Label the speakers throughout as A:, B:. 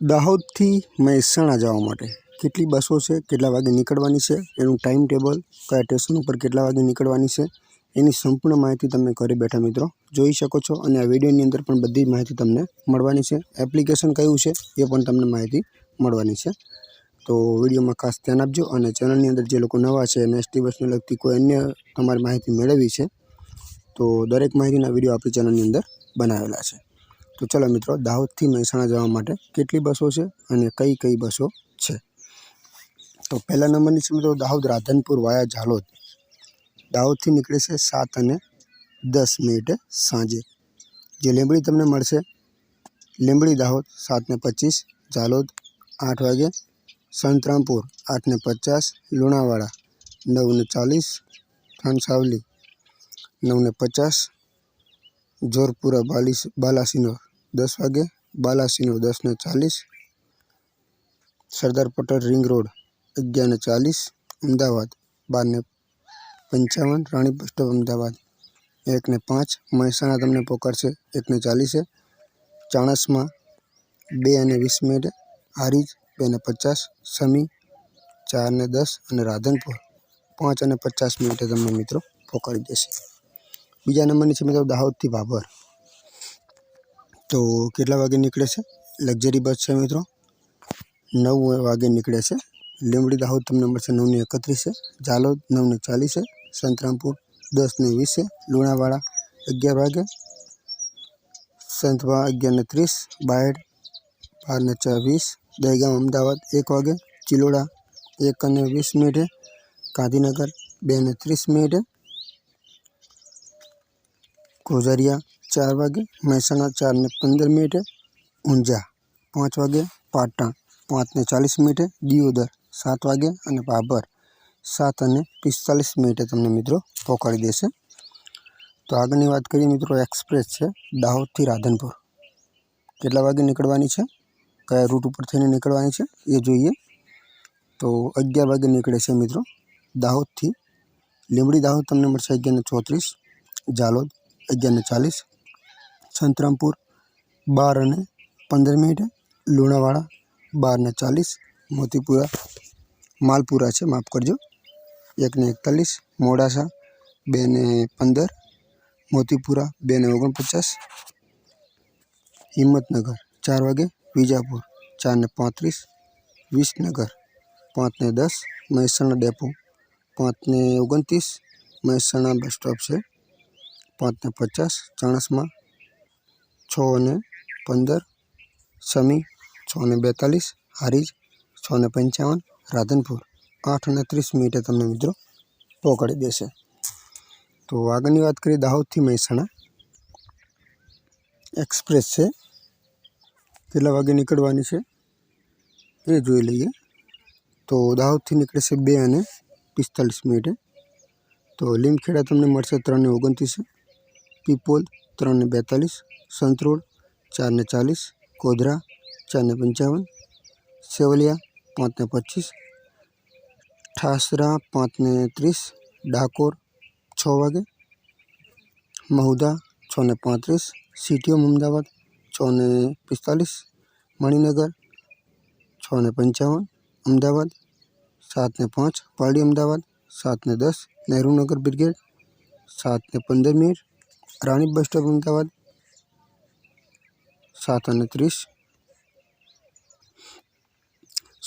A: દાહોદથી મહેસાણા જવા માટે કેટલી બસો છે, કેટલા વાગે નીકળવાની છે, એનું ટાઈમ ટેબલ, કયા સ્ટેશન ઉપર કેટલા વાગે નીકળવાની છે, એની સંપૂર્ણ માહિતી તમે ઘરે બેઠા મિત્રો જોઈ શકો છો. અને આ વિડીયોની અંદર પણ બધી માહિતી તમને મળવાની છે. એપ્લિકેશન કયું છે એ પણ તમને માહિતી મળવાની છે. તો વિડીયોમાં ખાસ ધ્યાન આપજો. અને ચેનલની અંદર જે લોકો નવા છે અને એસટી બસને લગતી કોઈ અન્ય તમારી માહિતી મેળવવી છે તો દરેક માહિતીના વિડીયો આપણી ચેનલની અંદર બનાવેલા છે. તો ચલો મિત્રો, દાહોદથી મહેસાણા જવા માટે કેટલી બસો છે અને કઈ કઈ બસો છે. તો પહેલા નંબરની છે મિત્રો દાહોદ રાધનપુર વાયા ઝાલોદ. દાહોદથી નીકળે છે 7:10 સાંજે. જે લીંબડી તમને મળશે, લીંબડી દાહોદ 7:25, ઝાલોદ 8 વાગે, સંતરામપુર 8:50, લુણાવાડા 9:40, ખાનસાવલી 9:50, જોરપુરા બાલાસિનોર 10 વાગે, બાલાસિનોર 10:40, સરદાર પટેલ રિંગ રોડ 11:40, અમદાવાદ 12:55, રાણી બસ સ્ટોપ અમદાવાદ 1:05, મહેસાણા તમને પકડશે 1:40, ચાણસ્મા 2:20, હારીજ 2:50, સમી 4:10 અને રાધનપુર 5:50 તમને મિત્રો પકડી દેશે. બીજા નંબરની છે મિત્રો દાહોદથી ભાભર. તો કેટલા વાગે નીકળે છે? લક્ઝરી બસ છે મિત્રો, 9 વાગે નીકળે છે. લીંબડી દાહોદ તમને મળશે 9:31, ઝાલોદ 9:40, સંતરામપુર 10:20, લુણાવાડા 11 વાગે, સંતવા 11:30, બાયડ 12:20, દહેગામ અમદાવાદ 1 વાગે, ચિલોડા 1:20, ગાંધીનગર 2:30, કોઝરિયા 4 વાગે, મહેસાણા 4:15, ઊંઝા 5 વાગે, પાટણ 5:40, દિયોદર 7 વાગે અને ભાભર 7:45 તમને મિત્રો પહોંચાડી દેશે. તો આગળની વાત કરીએ મિત્રો, એક્સપ્રેસ છે દાહોદથી રાધનપુર. કેટલા વાગે નીકળવાની છે, કયા રૂટ ઉપર થઈને નીકળવાની છે એ જોઈએ. તો 11 વાગે નીકળે છે મિત્રો દાહોદથી. લીંબડી દાહોદ તમને મળશે 11:34, ઝાલોદ 11:40, સંતરામપુર 12:15, લુણાવાડા 12:40, માલપુરા છે, માફ કરજો, 1:41, મોડાસા 2:15, મોતીપુરા 2:49, હિંમતનગર 4 વાગે, Vijapur 4:35, Visnagar 5:10, Mehsana depot 5:29, Mehsana bus stop છે 5:50, ચાણસ્મા 6:15, સમી 6:42, હારીજ 6:55, રાધનપુર 8:30 તમને મિત્રો પહોંચાડી દેશે. તો આગળની વાત કરીએ દાહોદથી મહેસાણા એક્સપ્રેસ છે. કેટલા વાગે નીકળવાની છે એ જોઈ લઈએ. તો દાહોદથી નીકળે છે 2:45. તો લીમખેડા તમને મળશે 3:29, પીપોલ 3:42, સંતરોડ 4:40, કોધરા 4:55, સેવલિયા 5:25, ઠાસરા 5:30, ડાકોર 6 વાગે, Mahudha 6:35, city of Ahmedabad 6:45, Maninagar 6:55, Ahmedabad 7:05, Paldi Ahmedabad 7:10, Nehru Nagar brigade 7:15, Rani bus stop Ahmedabad 7:30,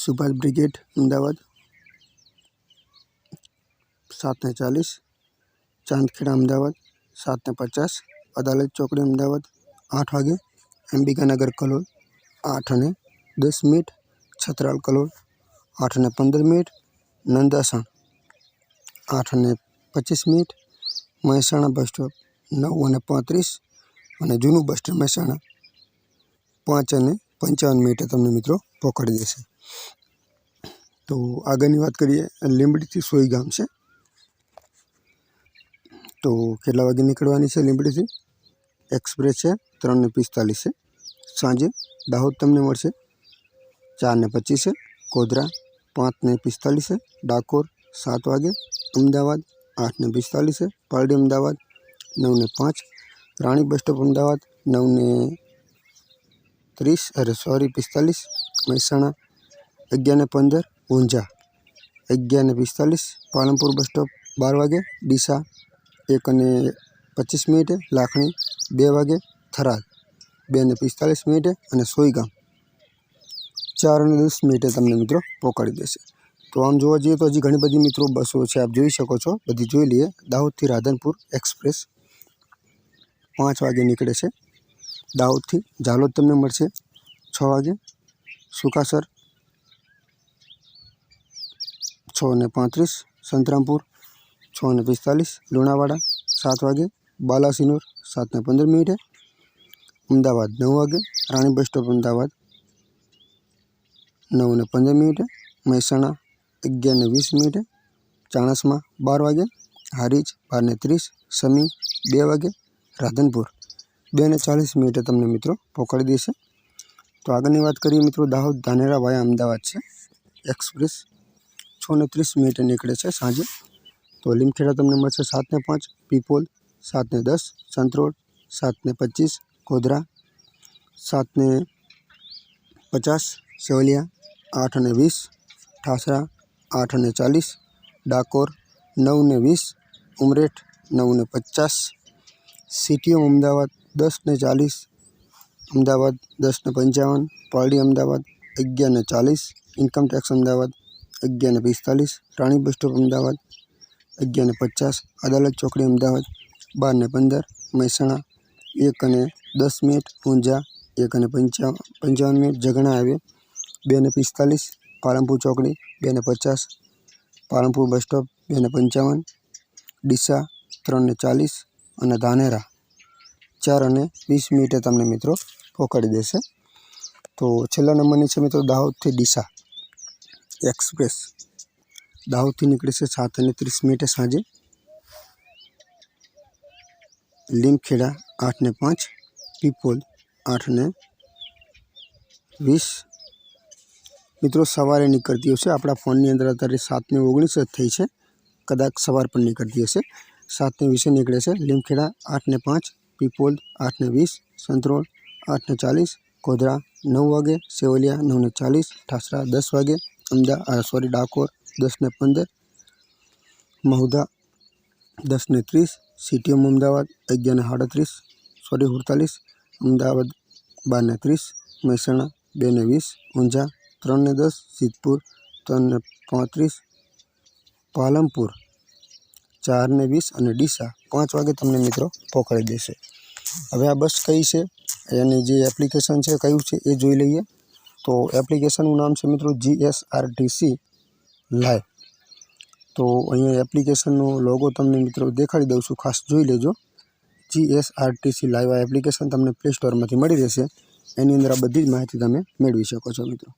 A: Subhash brigade Ahmedabad 7:40, Chandkheda Ahmedabad 7:50, અદાલત ચોકડી અમદાવાદ 8 વાગે, અંબિકાનગર કલોલ 8:10, છત્રાલ કલોલ 8:15, નંદાસણ 8:25, મહેસાણા બસ સ્ટોપ 9:35 અને જૂનું બસ સ્ટેન્ડ મહેસાણા 5:55 તમને મિત્રો પકડી દેશે. તો આગળની વાત કરીએ લીંબડીથી સોઈગામ છે. તો કેટલા વાગે નીકળવાની છે લીંબડીથી? એક્સપ્રેસ છે 3:45 સાંજે. દાહોદ તમને મળશે 4:25, ગોધરા 5:45, ડાકોર 7 વાગે, Ahmedabad 8:45, Paldi Ahmedabad 9:05, Rani bus stop Ahmedabad 9:45, Mehsana 11:15, Unjha 11:45, Palanpur bus stop 12 વાગે, ડીસા 1:25, લાખણી 2 વાગે, થરાદ 2:45 અને સોઈગામ 4:10 તમને મિત્રો પહોંચાડી દેશે। તો આમ જોવા જઈએ તો હજી ઘણી બધી મિત્રો બસો છે, આપ જોઈ શકો છો, બધી જોઈ લઈએ। દાહોદથી રાધનપુર એક્સપ્રેસ 5 વાગે નીકળે છે। દાહોદથી ઝાલોદ તમને મળશે 6 વાગે, સુકાસર 6:35, સંતરામપુર 6:45, લુણાવાડા 7 વાગે, બાલાસિનોર 7:15, અમદાવાદ 9 વાગે, રાણી બસ સ્ટોપ અમદાવાદ 9:15, મહેસાણા 11:20, ચાણસ્મા 12 વાગે, હારીજ 12:30, સમી 2 વાગે, રાધનપુર 2:40 તમને મિત્રો પહોંચાડી દેશે। તો આગળની વાત કરીએ મિત્રો, દાહોદ ધાનેરા વાયા અમદાવાદ છે, એક્સપ્રેસ 6:30 નીકળે છે સાંજે। તો લીમખેડા તમને મળશે 7:05, પીપોલ 7:10, સંતરોડ 7:25, Godhra 7:50, સેવલિયા 8:20, Thasra 8:40, Dakor 9:20, Umreth 9:50, city of Ahmedabad 10:40, Ahmedabad 10:55, Paldi Ahmedabad 11:40, income tax Ahmedabad 11:45, Rani bus stop Ahmedabad 11:50, અદાલત ચોકડી અમદાવાદ 12:15, મહેસાણા 1:10, ઊંઝા 1:55, જગણા હાઈવે 2:45, પાલનપુર ચોકડી 2:50, પાલનપુર બસ સ્ટોપ 2:55, ડીસા 3:40 અને ધાનેરા 4:20 તમને મિત્રો પહોંચાડી દેશે। તો છેલ્લા નંબરની છે મિત્રો દાહોદથી ડીસા એક્સપ્રેસ, દાહોદથી નીકળે છે 7:30 સાંજે, લીમખેડા 8:05, પીપોલ 8:20 મિત્રો સવારે નીકળતી હશે। આપણા ફોનની અંદર અત્યારે 7:19 જ થઈ છે, કદાચ સવાર પણ નીકળતી હશે। 7:20 નીકળે છે, લીમખેડા 8:05, પીપોલ 8:20, સંતરોડ 8:40, ગોધરા 9 વાગે, સેવલિયા 9:40, ઠાસરા 10 વાગે, ડાકોર 10:15, મહુધા 10:30, સિટી ઓફ અમદાવાદ 11:48, અમદાવાદ 12:30, મહેસાણા 2:20, ઊંઝા 3:10, સિદ્ધપુર 3:35, પાલનપુર 4:20 અને ડીસા 5 વાગે તમને મિત્રો પહોંચાડી દેશે। હવે આ બસ કઈ છે, એની જે એપ્લિકેશન છે કયું છે એ જોઈ લઈએ। તો એપ્લિકેશનનું નામ છે મિત્રો GSRTC લાઈવ। તો અહીંયા એપ્લિકેશનનો લોગો તમને મિત્રો દેખાડી દઉં છું, ખાસ જોઈ લેજો। GSRTC લાઈવ આ એપ્લિકેશન તમને પ્લે સ્ટોરમાંથી મળી રહેશે, એની અંદર આ બધી જ માહિતી તમે મેળવી શકો છો મિત્રો।